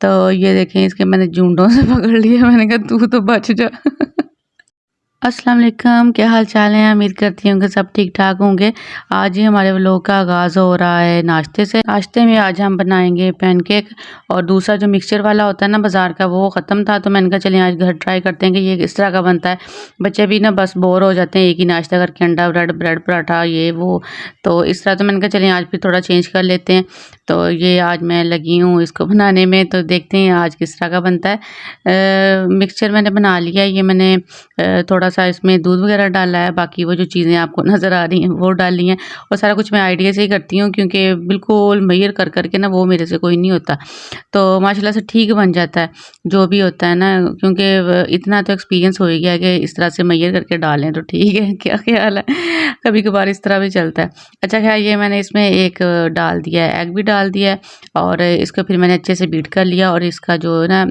तो ये देखें इसके मैंने जूंडों से पकड़ लिया। मैंने कहा तू तो बच जा। अस्सलाम वालेकुम, क्या हाल चाल है? उम्मीद करती हूँ कि सब ठीक-ठाक होंगे। आज ही हमारे व्लॉग का आगाज़ हो रहा है नाश्ते से। नाश्ते में आज हम बनाएँगे पैनकेक और दूसरा जो मिक्सचर वाला होता है ना बाज़ार का वो ख़त्म था, तो मैंने कहा चलें आज घर ट्राई करते हैं कि ये किस तरह का बनता है। बच्चे भी ना बस बोर हो जाते हैं एक ही नाश्ता करके अंडा ब्रेड, ब्रेड पराठा ये वो। तो इस तरह तो मैंने कहा चलें आज फिर थोड़ा चेंज कर लेते हैं। तो ये आज मैं लगी हूँ इसको बनाने में, तो देखते हैं आज किस तरह का बनता है। मिक्सचर मैंने बना लिया है, ये मैंने थोड़ा-सा इसमें दूध वगैरह डाला है, बाकी वो जो चीज़ें आपको नज़र आ रही हैं वो डाली हैं और सारा कुछ मैं आइडिया से ही करती हूँ क्योंकि बिल्कुल मेजर कर के ना वो मेरे से कोई नहीं होता। तो माशाल्लाह से ठीक बन जाता है, जो भी होता है ना क्योंकि इतना तो एक्सपीरियंस हो ही गया है कि इस तरह से मेजर करके डालें तो ठीक है, क्या ख़्याल है? कभी-कभार इस तरह भी चलता है। अच्छा ख़ैर ये मैंने इसमें एक डाल दिया है, एग भी डाल दिया है और इसको फिर मैंने अच्छे से बीट कर लिया और इसका जो है ना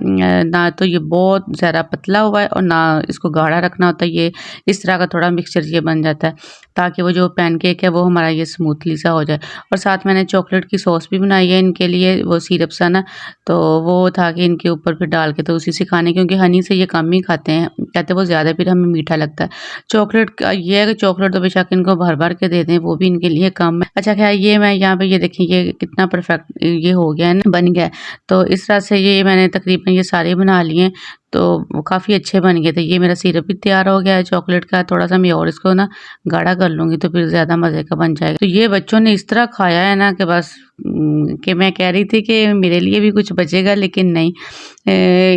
ना तो ये बहुत ज़्यादा पतला हुआ है और ना इसको गाढ़ा रखना होता है। ये इस तरह का थोड़ा मिक्सचर ये बन जाता है ताकि वो जो पैनकेक है वो हमारा ये स्मूथली सा हो जाए। और साथ मैंने चॉकलेट की सॉस भी बनाई है इनके लिए, वो सिरप सा ना, तो वो था कि इनके ऊपर फिर डाल के तो उसी से खाने, क्योंकि हनी से ये कम ही खाते हैं, कहते हैं वो ज़्यादा फिर हमें मीठा लगता है। चॉकलेट का ये है कि चॉकलेट तो बेशक इनको भर-भर के दे दें वो भी इनके लिए कम है। अच्छा ख़ैर ये मैं यहाँ पे ये देखिए ये कितना परफेक्ट ये हो गया है ना, बन गया है। तो इस तरह से ये मैंने तकरीबन ये सारे बना लिए, तो वो काफ़ी अच्छे बन गए थे। ये मेरा सिरप भी तैयार हो गया है चॉकलेट का, थोड़ा-सा मैं और इसको ना गाढ़ा कर लूँगी तो फिर ज़्यादा मज़े का बन जाएगा। तो ये बच्चों ने इस तरह खाया है ना कि बस कि मैं कह रही थी कि मेरे लिए भी कुछ बचेगा, लेकिन नहीं,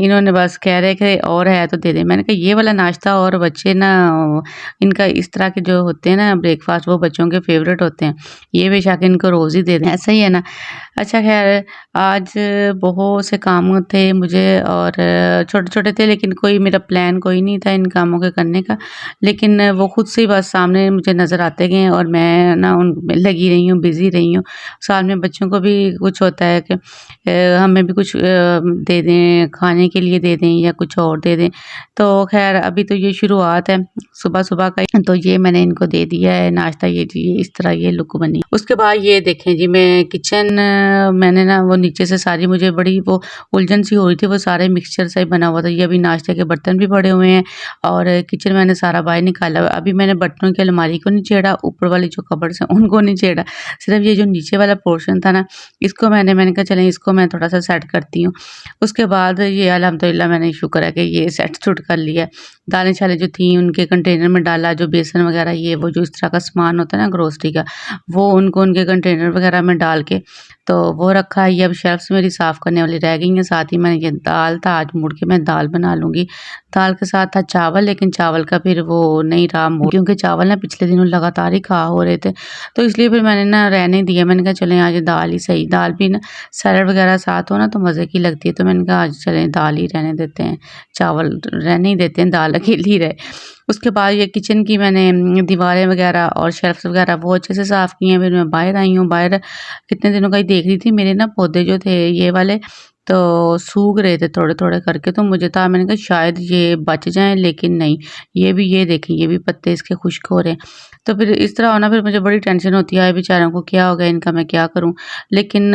इन्होंने बस कह रहे कि और है तो दे दें। मैंने कहा ये वाला नाश्ता और बच्चे ना इनका इस तरह के जो होते हैं ना ब्रेकफ़ास्ट वो बच्चों के फ़ेवरेट होते हैं। ये बेशक इनको रोज़ ही दे दें, ऐसा ही है ना। अच्छा ख़ैर आज बहुत से काम थे मुझे और छोटे-छोटे थे, लेकिन कोई मेरा प्लान कोई नहीं था इन कामों के करने का। लेकिन वो खुद से ही बस सामने मुझे नज़र आते गए और मैं ना उनमें लगी रही हूँ, बिज़ी रही हूँ। साथ में बच्चों को भी कुछ होता है कि हमें भी कुछ दे दें, खाने के लिए दे दें या कुछ और दे दें। तो ख़ैर अभी तो ये शुरुआत है सुबह-सुबह का ही, तो ये मैंने इनको दे दिया है नाश्ता, ये जी इस तरह ये लुक बनी। उसके बाद ये देखें जी मैं किचन मैंने ना वो नीचे से सारी मुझे बड़ी वो उलझन सी हो रही थी, वो सारे मिक्सचर से ही बना हुआ था। ये अभी नाश्ते के बर्तन भी पड़े हुए हैं और किचन मैंने सारा बाहर निकाला हुआ है। अभी मैंने बर्तनों की अलमारी को नहीं छेड़ा, ऊपर वाली जो कबर्ड्स हैं उनको नहीं छेड़ा। सिर्फ़ ये जो नीचे वाला पोर्शन था ना, इसको मैंने कहा चलें इसको मैं थोड़ा-सा सेट करती हूँ। उसके बाद ये अल्हम्दुलिल्लाह मैंने शुक्र है कि ये सेट सुट कर लिया है। दालें-शालें जो थी उनके कंटेनर में डाला, जो बेसन वग़ैरह ये वो जो इस तरह का सामान होता है ना ग्रोसरी का, वो उनको उनके कंटेनर वग़ैरह में डाल के तो वो रखा है। ये अब शेल्फ्स मेरी साफ़ करने वाली रह गई हैं। साथ ही मैंने ये दाल था, आज मुड़ के मैं दाल बना लूँगी। दाल के साथ था चावल, लेकिन चावल का फिर वो नहीं रहा मूड, क्योंकि चावल ना पिछले दिनों लगातार ही खा हो रहे थे, तो इसलिए फिर मैंने ना रहने दिया। मैंने कहा चलें आज दाल ही सही, दाल भी ना सैलेड वग़ैरह साथ हो ना तो मज़े की लगती है, तो मैंने कहा आज चलें दाल ही रहने देते हैं, चावल रहने ही देते हैं, दाल अकेली ही रहे। उसके बाद ये किचन की मैंने दीवारें वग़ैरह और शेल्फ्स वग़ैरह वो अच्छे से साफ़ की हैं। फिर मैं बाहर आई हूँ, बाहर कितने दिनों का ही देख रही थी, मेरे ना पौधे जो थे ये वाले तो सूख रहे थे थोड़े-थोड़े करके, तो मुझे था मैंने कहा शायद ये बच जाएँ, लेकिन नहीं, ये भी ये देखें ये भी पत्ते इसके खुश्क हो रहे हैं। तो फिर इस तरह होना, फिर मुझे बड़ी टेंशन होती है, हाय बेचारों को क्या हो गया इनका, मैं क्या करूँ? लेकिन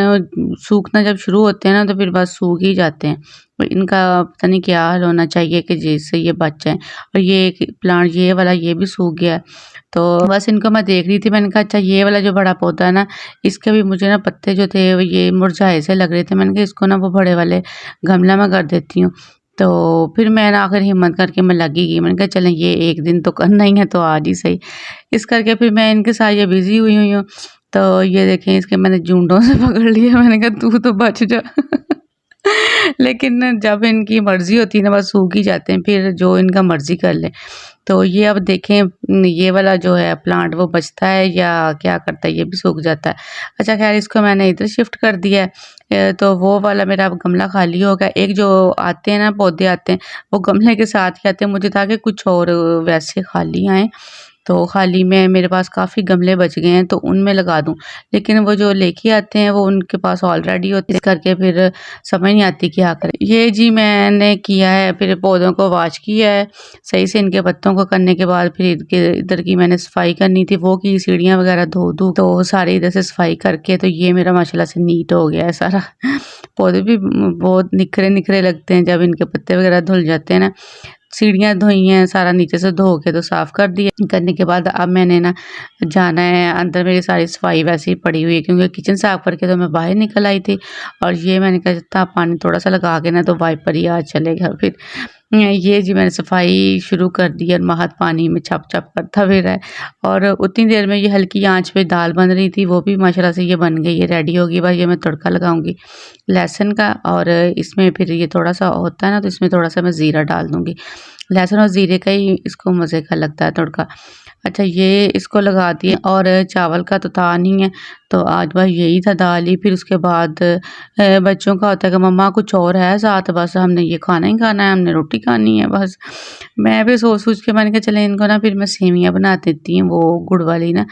सूखना जब शुरू होते हैं ना तो फिर बस सूख ही जाते हैं। तो इनका पता नहीं क्या हाल होना चाहिए कि जिससे ये बच जाएँ। और ये एक प्लांट ये वाला ये भी सूख गया है। तो बस इनको मैं देख रही थी, मैंने कहा अच्छा ये वाला जो बड़ा पौधा है ना, इसके भी मुझे ना पत्ते जो थे वो ये मुरझाए से लग रहे थे। मैंने कहा इसको ना वो बड़े वाले गमला में कर देती हूँ। तो फिर मैं ना आखिर हिम्मत करके मैं लगी गई। मैंने कहा चलें ये एक दिन तो करना ही है तो आज ही सही। इस करके फिर मैं इनके साथ ये बिज़ी हुई हूँ। तो ये देखें इसके मैंने जूंडों से पकड़ लिया। मैंने कहा तू तो बच जा। लेकिन जब इनकी मर्ज़ी होती है ना बस सूख ही जाते हैं, फिर जो इनका मर्ज़ी कर लें। तो ये अब देखें ये वाला जो है प्लांट वो बचता है या क्या करता है, ये भी सूख जाता है। अच्छा ख़ैर इसको मैंने इधर शिफ्ट कर दिया है। तो वो वाला मेरा अब गमला खाली हो गया। एक जो आते हैं ना पौधे आते हैं, वो गमले के साथ ही आते हैं। मुझे था कि कुछ और वैसे खाली आएँ, तो खाली मैं मेरे पास काफ़ी गमले बच गए हैं तो उनमें लगा दूँ। लेकिन वो जो लेके आते हैं वो उनके पास ऑलरेडी होते हैं, इस करके फिर समझ नहीं आती क्या करें। ये जी मैंने किया है, फिर पौधों को वॉश किया है, सही से इनके पत्तों को करने के बाद फिर इनके इधर की मैंने सफाई करनी थी, वो की सीढ़ियाँ वगैरह धो-धू तो सारी इधर से सफाई करके तो ये मेरा माशाल्लाह से नीट हो गया है सारा। पौधे भी बहुत निखरे-निखरे लगते हैं जब इनके पत्ते वगैरह धुल जाते हैं ना। सीढ़ियाँ धोई हैं, सारा नीचे से धो के तो साफ़ कर दिया। करने के बाद अब मैंने ना जाना है अंदर, मेरी सारी सफाई वैसे ही पड़ी हुई है क्योंकि किचन साफ़ करके तो मैं बाहर निकल आई थी और ये मैंने कहा था पानी थोड़ा-सा लगा के ना तो वाइपर ही आज चलेगा फिर। ये जी मैंने सफाई शुरू कर दी और महत पानी में छप-छप करता भी रहा है और उतनी देर में ये हल्की आँच पे दाल बन रही थी, वो भी माशाल्लाह से ये बन गई है, रेडी हो गई। बस ये मैं तड़का लगाऊँगी लहसुन का और इसमें फिर ये थोड़ा-सा होता है ना तो इसमें थोड़ा-सा मैं ज़ीरा डाल दूँगी। लहसुन और ज़ीरे का ही इसको मज़े का लगता है तड़का। अच्छा ये इसको लगा दिए और चावल का तो था नहीं है, तो आज बस यही था दाल ही। फिर उसके बाद बच्चों का होता है कि मम्मा कुछ और है साथ, बस हमने ये खाना ही खाना है, हमने रोटी खानी है बस। मैं भी सोच-सोच के मैंने कहा चले इनको ना फिर मैं सेवियाँ बना देती हूँ वो गुड़ वाली ना,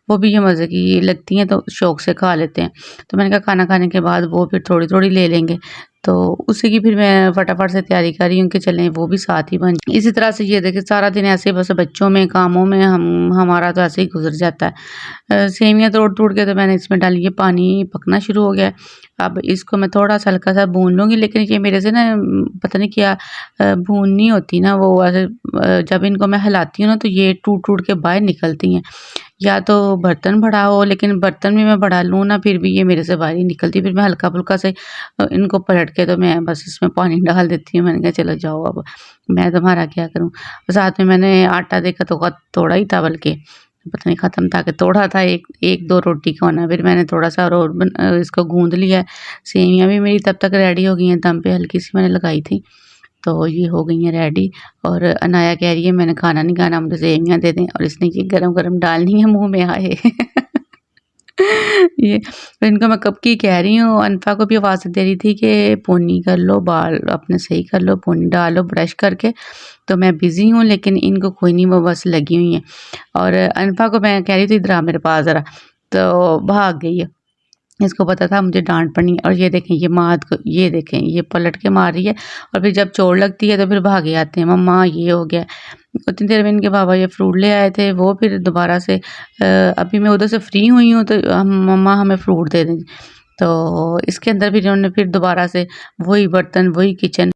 वो भी ये मज़े की लगती हैं तो शौक से खा लेते हैं। तो मैंने कहा खाना खाने के बाद वो फिर थोड़ी-थोड़ी ले लेंगे। तो उसी की फिर मैं फटाफट से तैयारी कर रही हूँ कि चलें वो भी साथ ही बन जाए। इसी तरह से ये देखिए सारा दिन ऐसे बस बच्चों में, कामों में हमारा तो ऐसे ही गुज़र जाता है। सेवइयाँ तोड़-तोड़ के तो मैंने इसमें डाली है, पानी पकना शुरू हो गया है। अब इसको मैं थोड़ा-सा हल्का-सा भून लूँगी, लेकिन ये मेरे से ना पता नहीं क्या भूननी होती ना वो ऐसे जब इनको मैं हिलाती हूँ ना तो ये टूट-टूट के बाहर निकलती हैं। या तो बर्तन बड़ा हो, लेकिन बर्तन भी मैं बड़ा लूँ ना फिर भी ये मेरे से बाहर ही निकलती। फिर मैं हल्का-फुल्का से इनको पलट के तो मैं बस इसमें पानी डाल देती हूँ। मैंने कहा चलो जाओ अब, मैं तुम्हारा क्या करूँ। साथ में मैंने आटा देखा तो थोड़ा ही था, बल्कि पता नहीं ख़त्म था कि तोड़ा था, 1-2 रोटी का होना। फिर मैंने थोड़ा-सा और इसको गूँध लिया है। सेवइयाँ भी मेरी तब तक रेडी हो गई हैं, दम पे हल्की-सी मैंने लगाई थी। तो ये हो गई हैं रेडी और अनाया कह रही है मैंने खाना नहीं खाना, मुझे सेवइयाँ दे दें, और इसने ये गरम-गरम डालनी है मुँह में, हाय! ये तो इनको मैं कब की कह रही हूँ, अनफ़ा को भी आवाज़ दे रही थी कि पोनी कर लो, बाल अपने सही कर लो, पोनी डालो ब्रश करके। तो मैं बिज़ी हूँ, लेकिन इनको कोई नहीं, वो बस लगी हुई हैं। और अनफ़ा को मैं कह रही थी इधर आ मेरे पास ज़रा, तो भाग गई है। इसको पता था मुझे डाँट पड़नी, और ये देखें ये माद को, ये देखें ये पलट के मार रही है और फिर जब चोट लगती है तो फिर भागे आते हैं, मम्मा ये हो गया। उतनी देर में इनके पापा ये फ्रूट ले आए थे, वो फिर दोबारा से अभी मैं उधर से फ्री हुई हूँ तो हम मम्मा हमें फ्रूट दे दें। तो इसके अंदर फिर इन्होंने फिर दोबारा से वही बर्तन, वही किचन।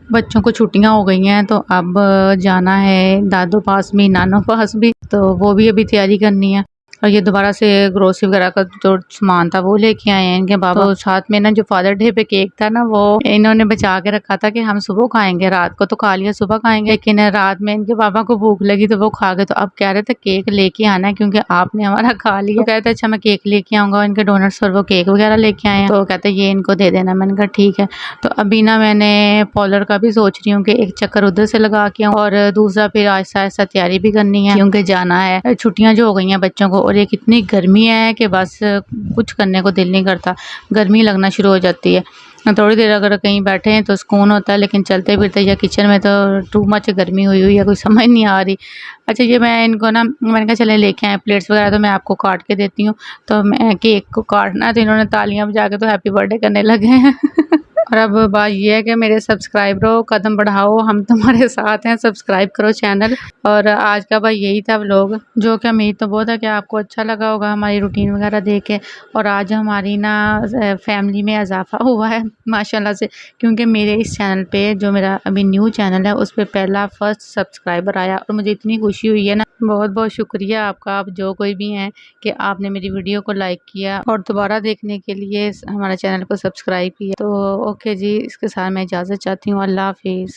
बच्चों को छुट्टियां हो गई हैं तो अब जाना है दादू पास भी, नानों पास भी, तो वो भी अभी तैयारी करनी है। और ये दोबारा से ग्रोसरी वगैरह का जो सामान था वो लेके आए हैं इनके बाबा। तो साथ में ना जो फादर डे पे केक था ना, वो इन्होंने बचा के रखा था कि हम सुबह खाएंगे, रात को तो खा लिया, सुबह खाएंगे। लेकिन रात में इनके पापा को भूख लगी तो वो खा गए। तो अब कह रहे थे केक लेके आना है क्योंकि आपने हमारा खा लिया। तो कहते अच्छा मैं केक लेके आऊंगा, इनके डोनट्स और वो केक वगैरह लेके आए हैं, तो कहते ये इनको दे देना। मैंने कहा ठीक है। तो अभी ना मैंने पार्लर का भी सोच रही हूँ कि एक चक्कर उधर से लगा के आऊँ, और दूसरा फिर आहिस्ता आहिस्ता तैयारी भी करनी है क्योंकि जाना है। छुट्टियां जो हो गई हैं बच्चों को, और एक इतनी गर्मी है कि बस कुछ करने को दिल नहीं करता, गर्मी लगना शुरू हो जाती है। थोड़ी देर अगर कहीं बैठे हैं तो सुकून होता है, लेकिन चलते फिरते या किचन में तो टू मच गर्मी हुई हुई है, कोई समझ नहीं आ रही। अच्छा ये मैं इनको ना, मैंने कहा चले लेके आए प्लेट्स वगैरह, तो मैं आपको काट के देती हूँ। तो मैं केक को काटना, तो इन्होंने तालियां बजा के तो हैप्पी बर्थडे करने लगे हैं। और अब बात ये है कि मेरे सब्सक्राइबरों कदम बढ़ाओ, हम तुम्हारे साथ हैं, सब्सक्राइब करो चैनल। और आज का भाई यही था व्लॉग, जो कि उम्मीद तो बहुत है कि आपको अच्छा लगा होगा हमारी रूटीन वगैरह देख के। और आज हमारी ना फैमिली में इजाफा हुआ है माशाल्लाह से, क्योंकि मेरे इस चैनल पे, जो मेरा अभी न्यू चैनल है, उस पर पहला फर्स्ट सब्सक्राइबर आया और मुझे इतनी खुशी हुई है ना। बहुत बहुत शुक्रिया आपका, आप जो कोई भी हैं, कि आपने मेरी वीडियो को लाइक किया और दोबारा देखने के लिए हमारे चैनल को सब्सक्राइब किया। तो ओके जी, इसके साथ मैं इजाज़त चाहती हूँ। अल्लाह हाफिज़।